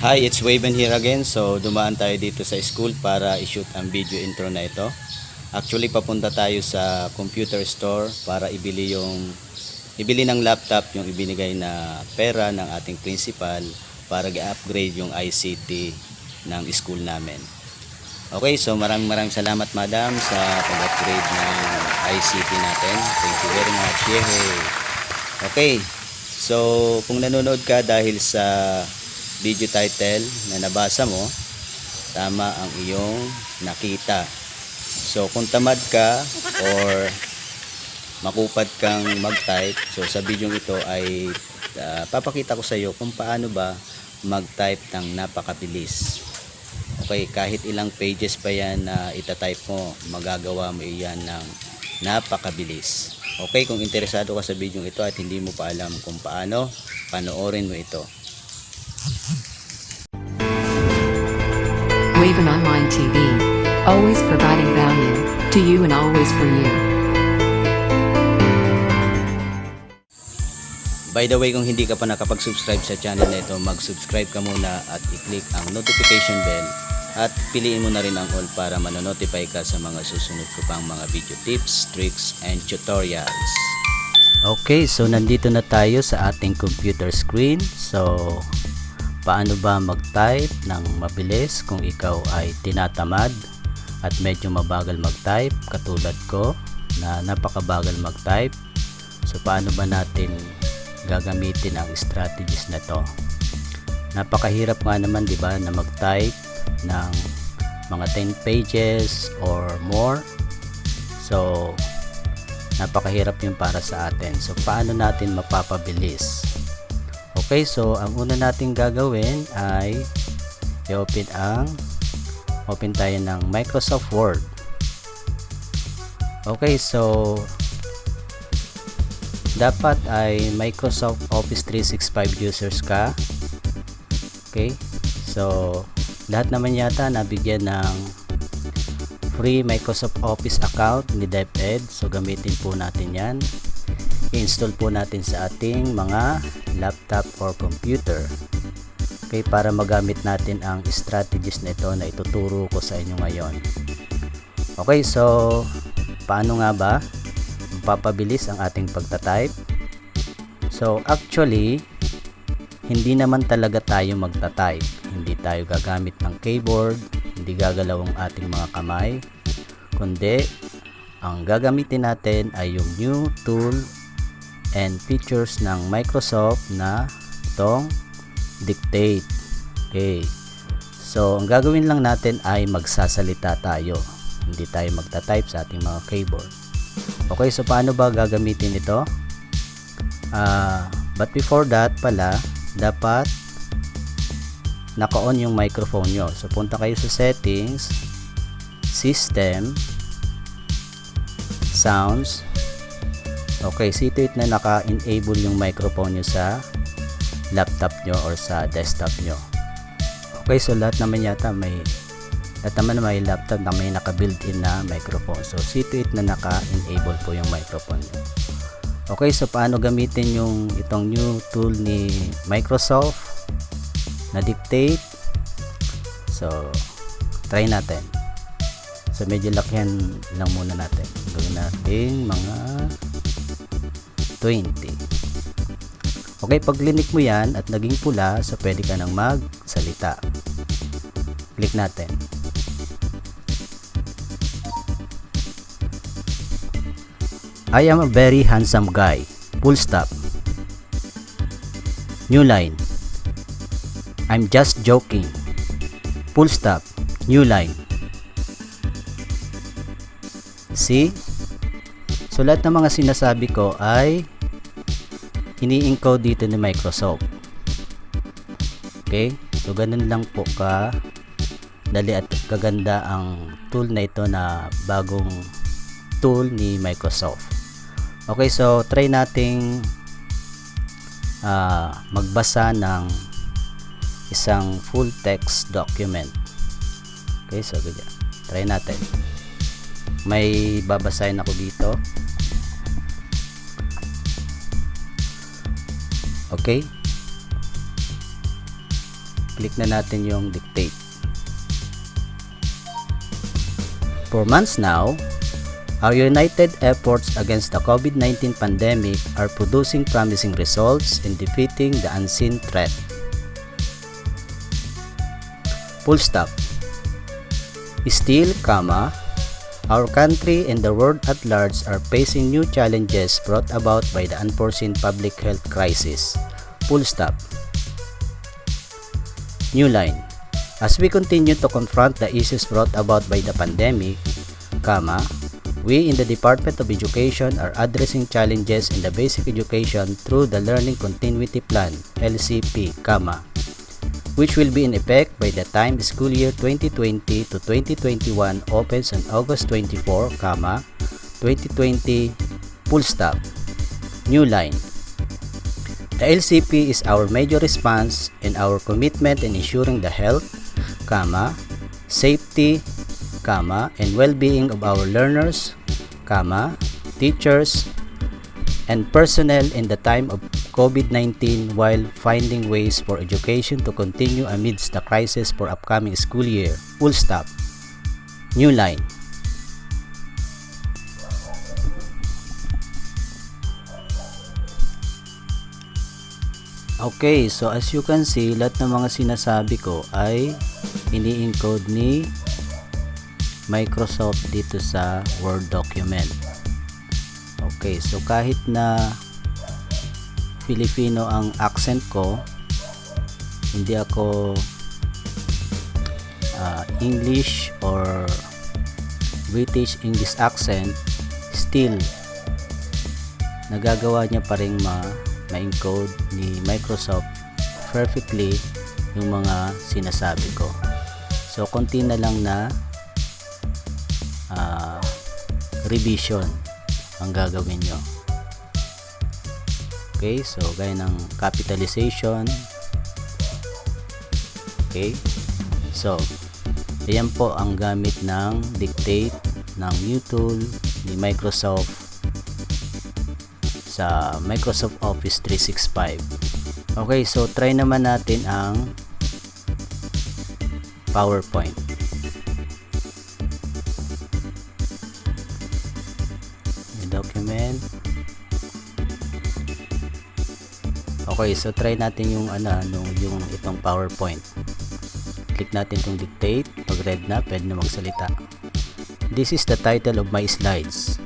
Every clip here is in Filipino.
Hi, it's Waven here again. So, dumaan tayo dito sa school para i-shoot ang video intro na ito. Actually, papunta tayo sa computer store para ibili ng laptop yung ibinigay na pera ng ating principal para i-upgrade yung ICT ng school namin. Okay, so maraming salamat madam sa pag-upgrade ng ICT natin. Thank you very much. Yay! Okay, so kung nanonood ka dahil sa video title na nabasa mo, tama ang iyong nakita. So kung tamad ka or makupad kang mag-type, so sa video ito ay papakita ko sa iyo kung paano ba mag-type ng napakabilis. Okay, kahit ilang pages pa yan na itatype mo, magagawa mo iyan ng napakabilis. Okay, kung interesado ka sa video ito at hindi mo pa alam kung paano, panoorin mo ito. Waven Online TV. Always providing value to you and always for you. By the way, kung hindi ka pa nakapag-subscribe sa channel na ito, mag-subscribe ka muna at i-click ang notification bell at piliin mo na rin ang all para manonotify ka sa mga susunod ko pang mga video tips, tricks, and tutorials. Okay, so nandito na tayo sa ating computer screen. So, paano ba mag-type ng mabilis kung ikaw ay tinatamad at medyo mabagal mag-type katulad ko na napakabagal mag-type? So paano ba natin gagamitin ang strategies na to? Napakahirap nga naman, di ba, na mag-type ng mga 10 pages or more. So napakahirap yun para sa atin. So paano natin mapapabilis? Okay, so ang una nating gagawin ay open tayo ng Microsoft Word. Okay, so dapat ay Microsoft Office 365 users ka. Okay, so lahat naman yata nabigyan ng free Microsoft Office account ni DepEd. So gamitin po natin yan. I-install po natin sa ating mga laptop or computer. Okay, para magamit natin ang strategies na ito na ituturo ko sa inyo ngayon. Okay, so paano nga ba mapapabilis ang ating pagta-type? So actually, hindi naman talaga tayo magta-type. Hindi tayo gagamit ng keyboard, hindi gagalaw ang ating mga kamay, kundi ang gagamitin natin ay yung new tool and features ng Microsoft na itong Dictate. Okay, so ang gagawin lang natin ay magsasalita tayo, hindi tayo magta-type sa ating mga keyboard. Okay, so paano ba gagamitin ito? But before that pala, dapat naka-on yung microphone nyo. So punta kayo sa settings, system, sounds. Okay, see to it na naka-enable yung microphone nyo sa laptop nyo or sa desktop nyo. Okay, so lahat naman may laptop na may naka-built-in na microphone. So see to it na naka-enable po yung microphone nyo. Okay, so paano gamitin itong new tool ni Microsoft na Dictate? So try natin. So medyo lakihan lang muna natin. Gawin natin mga 20. Okay, pag clinic mo yan at naging pula, so pwede ka nang magsalita. Click natin. I am a very handsome guy. Full stop. New line. I'm just joking. Full stop. New line. See? So lahat ng mga sinasabi ko ay ini-encode dito ni Microsoft. Okay? So ganun lang po ka dali at kaganda ang tool na ito na bagong tool ni Microsoft. Okay, so try nating magbasa ng isang full text document. Okay, so ganyan. Try natin. May babasahin ako dito. Okay. click na natin yung dictate. For months now, our united efforts against the COVID-19 pandemic are producing promising results in defeating the unseen threat. Full stop. Still, our country and the world at large are facing new challenges brought about by the unforeseen public health crisis. Full stop. New line. As we continue to confront the issues brought about by the pandemic, we in the Department of Education are addressing challenges in the basic education through the Learning Continuity Plan, LCP, which will be in effect by the time school year 2020 to 2021 opens on August 24, 2020, full stop. New line. The LCP is our major response in our commitment in ensuring the health, safety, and well-being of our learners, teachers, and personnel in the time of COVID-19 while finding ways for education to continue amidst the crisis for upcoming school year. Full stop. New line. Okay, so as you can see, lahat ng mga sinasabi ko ay ini-encode ni Microsoft dito sa Word document. Okay, so kahit na Filipino ang accent ko, hindi ako English or British English accent, still nagagawa niya pa rin ma-encode ni Microsoft perfectly yung mga sinasabi ko. So konti na lang na revision ang gagawin nyo. Okay, so gaya ng capitalization. Okay, so ayan po ang gamit ng dictate ng new tool ni Microsoft sa Microsoft Office 365. Okay, so try naman natin ang PowerPoint. Yung document. Okay, so try natin yung yung itong PowerPoint. Click natin itong dictate. Pag red na, pwede na magsalita. This is the title of my slides.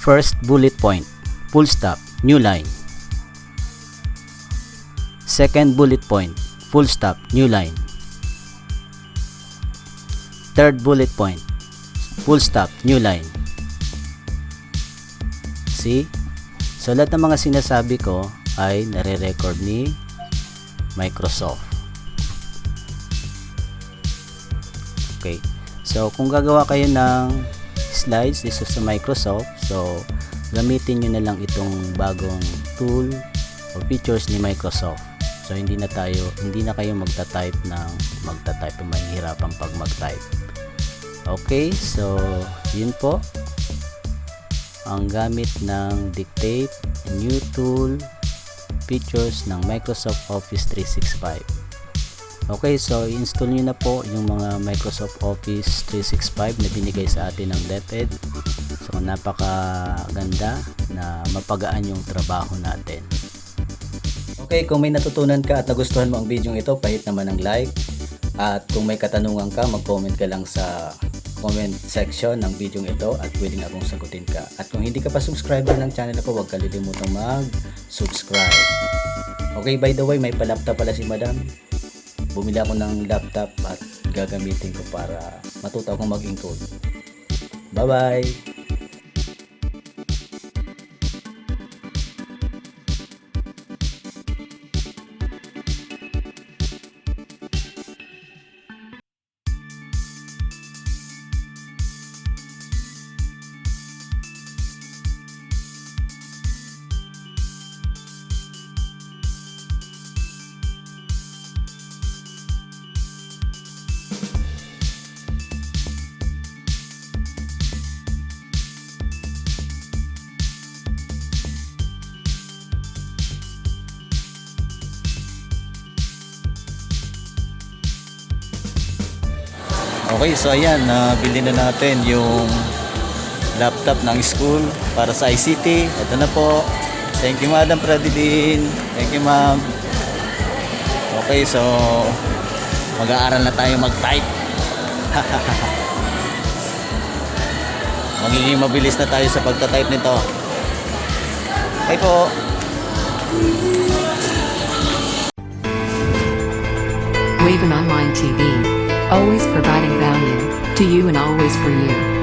First bullet point, full stop, new line. Second bullet point, full stop, new line. Third bullet point, full stop, new line. See? So lahat ng mga sinasabi ko ay nare-record ni Microsoft. Okay. So kung gagawa kayo ng slides dito sa Microsoft, so gamitin nyo na lang itong bagong tool o features ni Microsoft. So hindi na kayo magta-type o mahihirapan pag mag-type. Okay, so yun po ang gamit ng dictate, new tool, features ng Microsoft Office 365. Okay, so i-install nyo na po yung mga Microsoft Office 365 na binigay sa atin ng DepEd. So napakaganda na mapagaan yung trabaho natin. Okay, kung may natutunan ka at nagustuhan mo ang video ito, pahit naman ng like. At kung may katanungan ka, mag-comment ka lang sa comment section ng video ito at pwedeng akong sagutin ka. At kung hindi ka pa subscriber ng channel ko, huwag kalilimutang mag-subscribe. Okay, by the way, may pa-laptop pala si Madam. Bumili ako ng laptop at gagamitin ko para matuto akong mag-encode. Bye-bye! Okay, so ayan, nabili na natin yung laptop ng school para sa ICT. Ito na po. Thank you, Madam Pradilin. Thank you, Ma'am. Okay, so mag-aaral na tayo mag-type. Magiging mabilis na tayo sa pagta-type nito. Okay po. Wave Online TV. Always providing value to you and always for you.